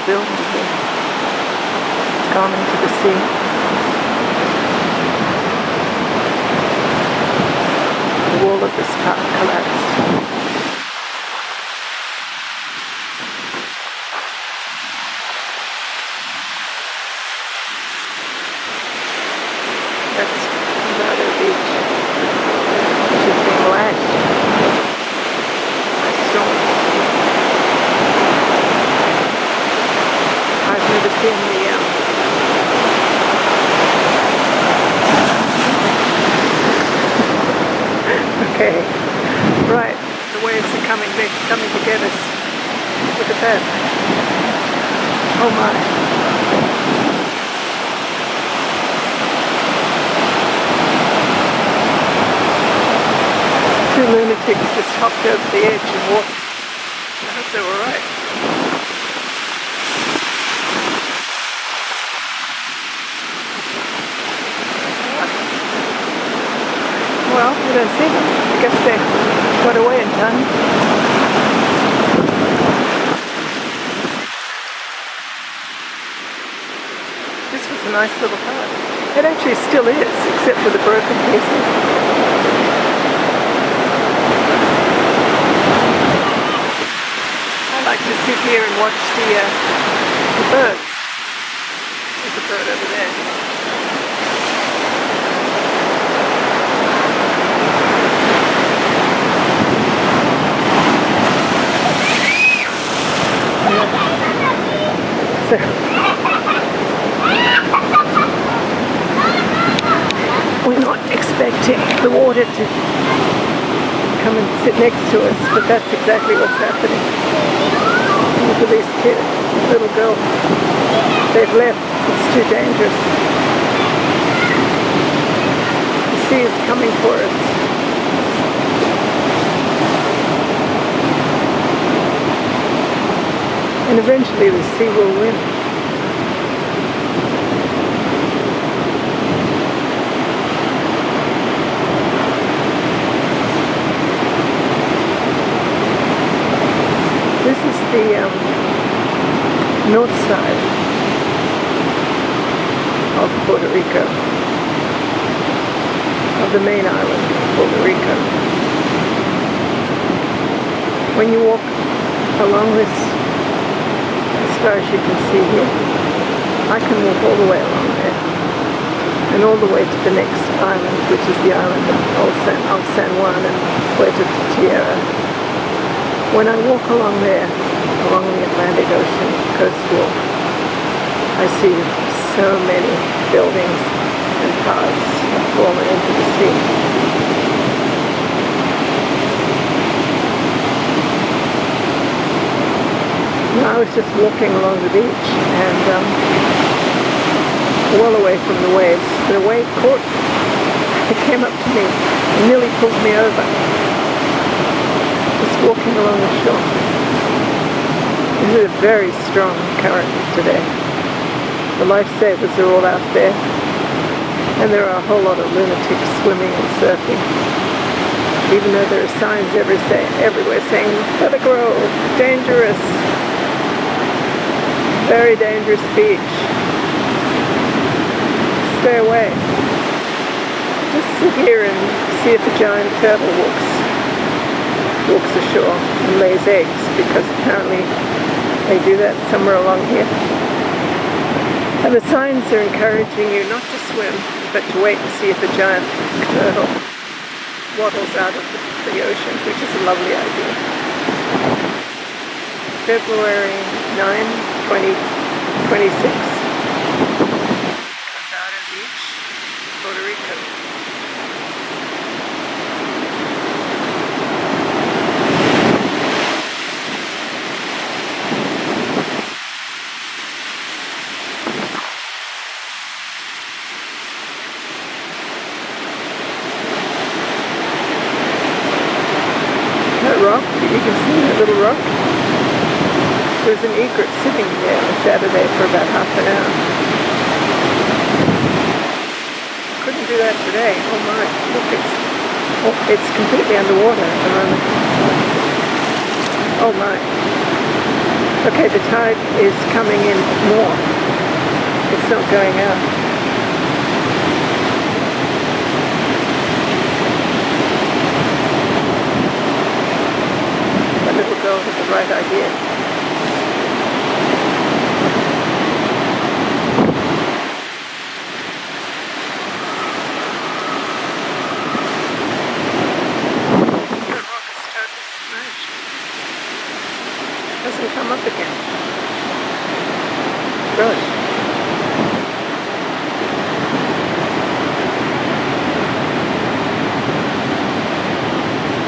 building here. It's gone into the sea. The wall of this park collapsed. That's Colorado Beach, which is being lashed by storms. I've never seen the okay, right, the waves are coming to get us. Look at that. Oh my. Two lunatics just hopped over the edge and walked. I hope they were right. Well, we don't see them. I guess they got away in time. This was a nice little park. It actually still is, except for the broken pieces. I like to sit here and watch the birds. There's a bird over there. So, we're not expecting the water to come and sit next to us, but that's exactly what's happening. Look at these kids, little girl. They've left. It's too dangerous. The sea is coming for us. And eventually the sea will win. This is the north side of Puerto Rico, of the main island of Puerto Rico. When you walk along this, as far as you can see here, I can walk all the way along there and all the way to the next island, which is the island of San Juan and Puerto Tierra. When I walk along there, along the Atlantic Ocean coast wall, I see so many buildings and paths have fallen into the sea. I was just walking along the beach and well away from the waves. The wave caught, it came up to me and nearly pulled me over. Just walking along the shore. This is a very strong current today. The lifesavers are all out there and there are a whole lot of lunatics swimming and surfing. Even though there are signs everywhere saying, let it grow, dangerous. Very dangerous beach. Stay away. Just sit here and see if a giant turtle walks ashore and lays eggs, because apparently they do that somewhere along here. And the signs are encouraging you not to swim, but to wait and see if a giant turtle waddles out of the ocean, which is a lovely idea. February 9, 2026. Colorado Beach, Puerto Rico. That rock, you can see that little rock. There's an egret sitting there on Saturday for about half an hour. Couldn't do that today. Oh my, look, it's completely underwater at the moment. Oh my. Okay, the tide is coming in more. It's not going out. That little girl had the right idea. Doesn't come up again. Good.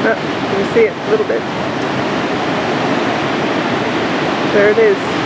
Oh, you can see it a little bit. There it is.